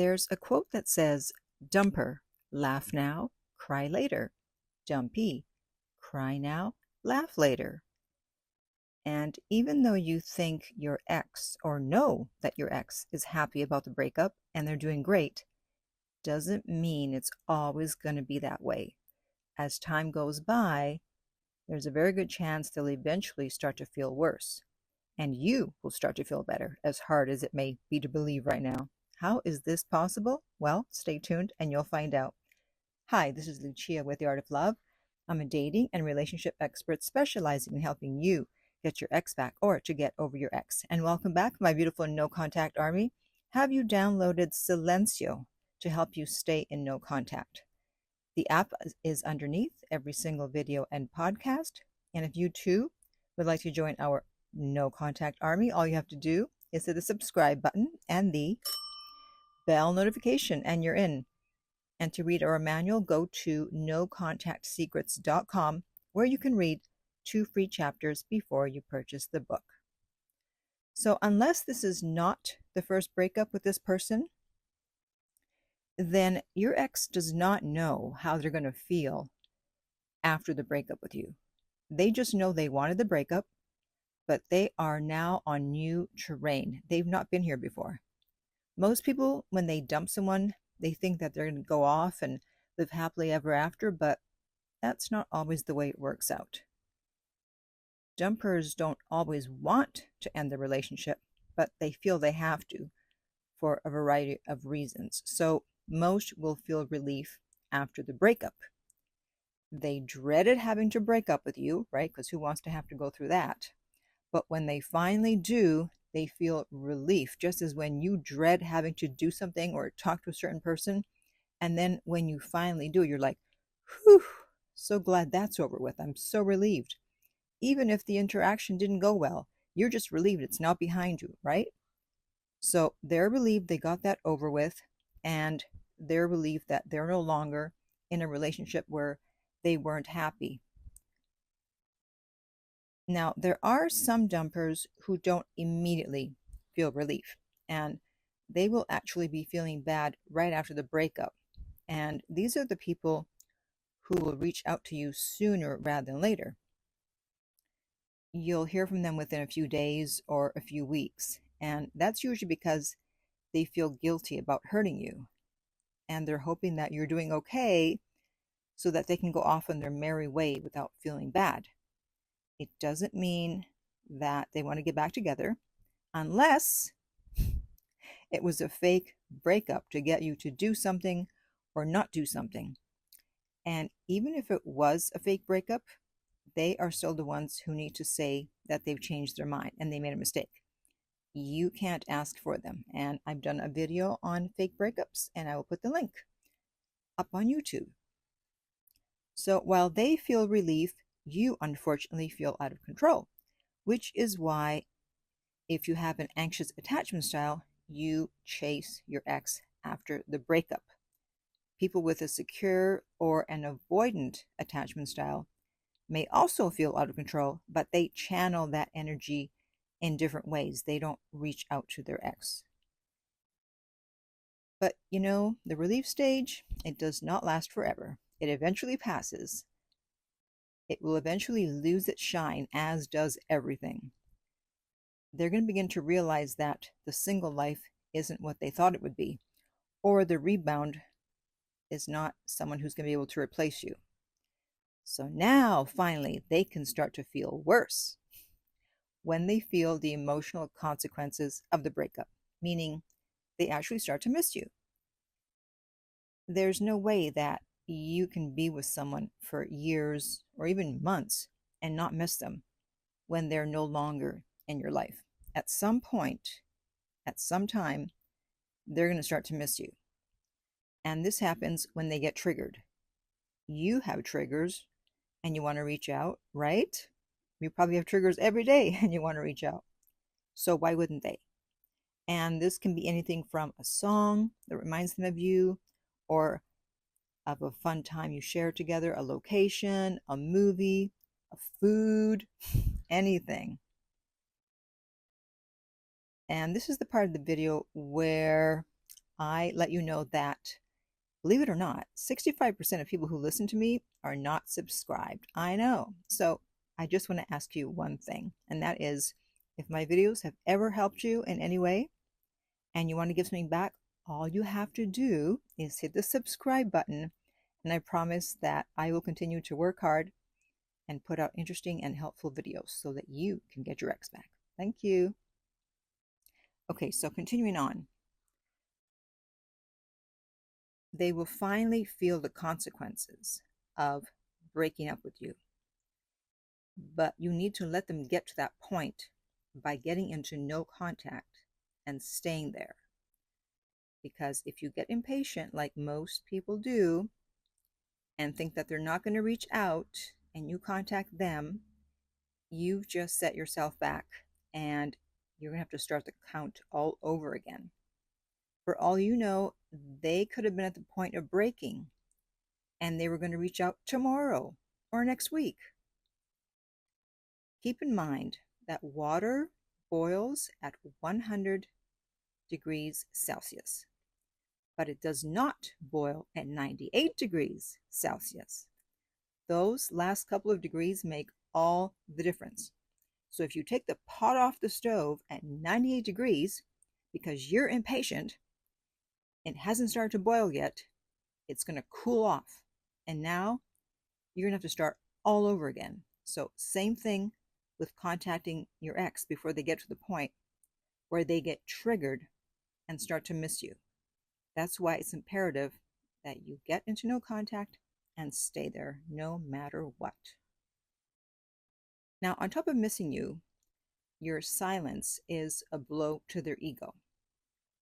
There's a quote that says, "Dumper, laugh now, cry later. Dumpee, cry now, laugh later." And even though you think your ex, or know that your ex is happy about the breakup and they're doing great, doesn't mean it's always going to be that way. As time goes by, there's a very good chance they'll eventually start to feel worse. And you will start to feel better, as hard as it may be to believe right now. How is this possible? Well, stay tuned and you'll find out. Hi, this is Lucia with The Art of Love. I'm a dating and relationship expert specializing in helping you get your ex back or to get over your ex. And welcome back, my beautiful no contact army. Have you downloaded Silencio to help you stay in no contact? The app is underneath every single video and podcast. And if you too would like to join our no contact army, all you have to do is hit the subscribe button and the bell notification and you're in. And to read our manual, go to nocontactsecrets.com, where you can read 2 free chapters before you purchase the book. So unless this is not the first breakup with this person, then your ex does not know how they're going to feel after the breakup with you. They just know they wanted the breakup, but they are now on new terrain. They've not been here before. Most people, when they dump someone, they think that they're going to go off and live happily ever after, but that's not always the way it works out. Dumpers don't always want to end the relationship, but they feel they have to for a variety of reasons. So most will feel relief after the breakup. They dreaded having to break up with you, right? Because who wants to have to go through that? But when they finally do, they feel relief, just as when you dread having to do something or talk to a certain person. And then when you finally do, you're like, whew, so glad that's over with. I'm so relieved. Even if the interaction didn't go well, you're just relieved it's now behind you, right? So they're relieved they got that over with, and they're relieved that they're no longer in a relationship where they weren't happy. Now, there are some dumpers who don't immediately feel relief, and they will actually be feeling bad right after the breakup. And these are the people who will reach out to you sooner rather than later. You'll hear from them within a few days or a few weeks, and that's usually because they feel guilty about hurting you, and they're hoping that you're doing okay so that they can go off on their merry way without feeling bad. It doesn't mean that they want to get back together unless it was a fake breakup to get you to do something or not do something. And even if it was a fake breakup, they are still the ones who need to say that they've changed their mind and they made a mistake. You can't ask for them. And I've done a video on fake breakups, and I will put the link up on YouTube. So while they feel relief, you unfortunately feel out of control, which is why if you have an anxious attachment style, you chase your ex after the breakup. People with a secure or an avoidant attachment style may also feel out of control, but they channel that energy in different ways. They don't reach out to their ex. But you know, the relief stage, it does not last forever. It eventually passes. It will eventually lose its shine, as does everything. They're going to begin to realize that the single life isn't what they thought it would be, or the rebound is not someone who's going to be able to replace you. So now, finally, they can start to feel worse when they feel the emotional consequences of the breakup, meaning they actually start to miss you. There's no way that you can be with someone for years or even months and not miss them when they're no longer in your life. At some point, at some time, they're going to start to miss you. And this happens when they get triggered. You have triggers and you want to reach out, right? You probably have triggers every day and you want to reach out. So why wouldn't they? And this can be anything from a song that reminds them of you, or of a fun time you share together, a location, a movie, a food, anything. And this is the part of the video where I let you know that, believe it or not, 65% of people who listen to me are not subscribed. I know. So I just want to ask you one thing, and that is, if my videos have ever helped you in any way and you want to give something back, all you have to do is hit the subscribe button, and I promise that I will continue to work hard and put out interesting and helpful videos so that you can get your ex back. Thank you. Okay, so continuing on. They will finally feel the consequences of breaking up with you. But you need to let them get to that point by getting into no contact and staying there. Because if you get impatient, like most people do, and think that they're not going to reach out and you contact them, you've just set yourself back and you're going to have to start the count all over again. For all you know, they could have been at the point of breaking and they were going to reach out tomorrow or next week. Keep in mind that water boils at 100 degrees Celsius, but it does not boil at 98 degrees Celsius. Those last couple of degrees make all the difference. So if you take the pot off the stove at 98 degrees because you're impatient, it hasn't started to boil yet, it's going to cool off. And now you're going to have to start all over again. So same thing with contacting your ex before they get to the point where they get triggered and start to miss you. That's why it's imperative that you get into no contact and stay there no matter what. Now, on top of missing you, your silence is a blow to their ego.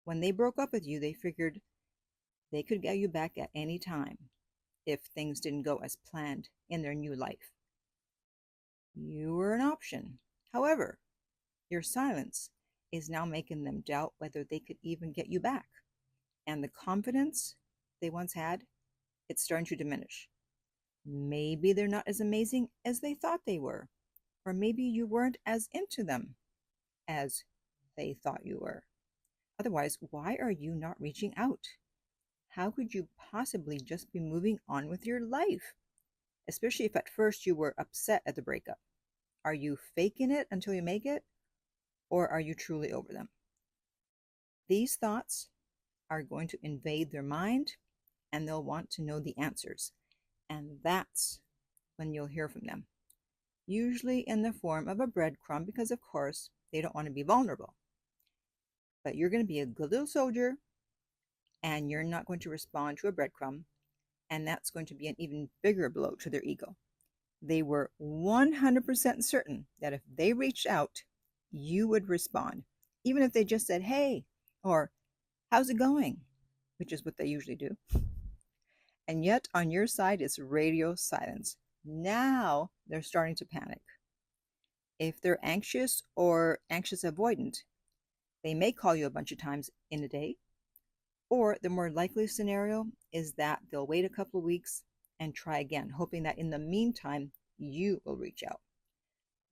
When they broke up with you, they figured they could get you back at any time if things didn't go as planned in their new life. You were an option. However, your silence is now making them doubt whether they could even get you back. And the confidence they once had, it's starting to diminish. Maybe they're not as amazing as they thought they were. Or maybe you weren't as into them as they thought you were. Otherwise, why are you not reaching out? How could you possibly just be moving on with your life? Especially if at first you were upset at the breakup. Are you faking it until you make it? Or are you truly over them? These thoughts are going to invade their mind and they'll want to know the answers. And that's when you'll hear from them. Usually in the form of a breadcrumb because, of course, they don't want to be vulnerable. But you're going to be a good little soldier and you're not going to respond to a breadcrumb. And that's going to be an even bigger blow to their ego. They were 100% certain that if they reached out, you would respond. Even if they just said, hey, or how's it going? Which is what they usually do. And yet on your side, it's radio silence. Now they're starting to panic. If they're anxious or anxious avoidant, they may call you a bunch of times in a day. Or the more likely scenario is that they'll wait a couple of weeks and try again, hoping that in the meantime, you will reach out.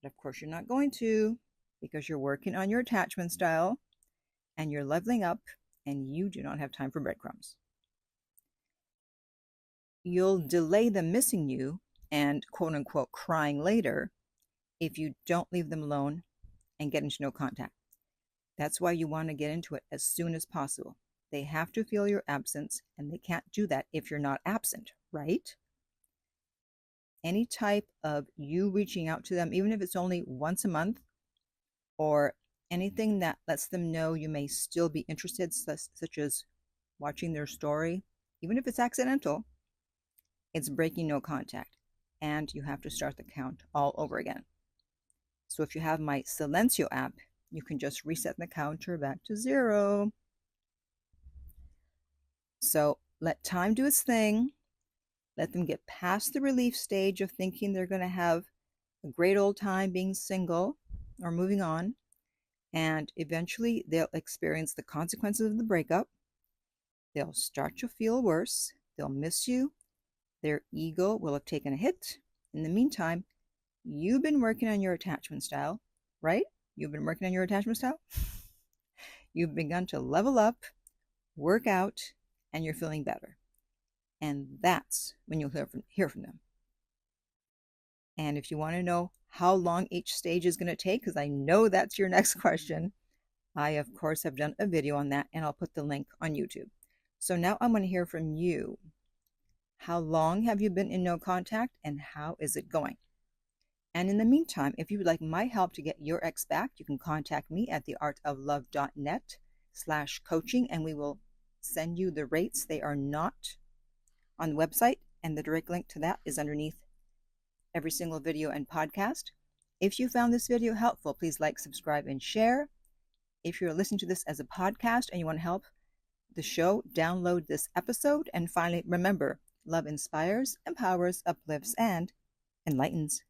But of course, you're not going to, because you're working on your attachment style and you're leveling up and you do not have time for breadcrumbs. You'll delay them missing you and quote unquote crying later if you don't leave them alone and get into no contact. That's why you want to get into it as soon as possible. They have to feel your absence, and they can't do that if you're not absent, right? Any type of you reaching out to them, even if it's only once a month, or anything that lets them know you may still be interested, such as watching their story, even if it's accidental, it's breaking no contact, and you have to start the count all over again. So if you have my Silencio app, you can just reset the counter back to 0. So let time do its thing. Let them get past the relief stage of thinking they're going to have a great old time being single or moving on. And eventually they'll experience the consequences of the breakup. They'll start to feel worse. They'll miss you. Their ego will have taken a hit. In the meantime, you've been working on your attachment style, right? You've been working on your attachment style. You've begun to level up, work out, and you're feeling better. And that's when you'll hear from them. And if you want to know how long each stage is going to take, because I know that's your next question, I, of course, have done a video on that, and I'll put the link on YouTube. So now I'm going to hear from you. How long have you been in no contact, and how is it going? And in the meantime, if you would like my help to get your ex back, you can contact me at theartoflove.net/coaching, and we will send you the rates. They are not on the website, and the direct link to that is underneath every single video and podcast. If you found this video helpful, please like, subscribe, and share. If you're listening to this as a podcast and you want to help the show, download this episode. And finally, remember, love inspires, empowers, uplifts, and enlightens.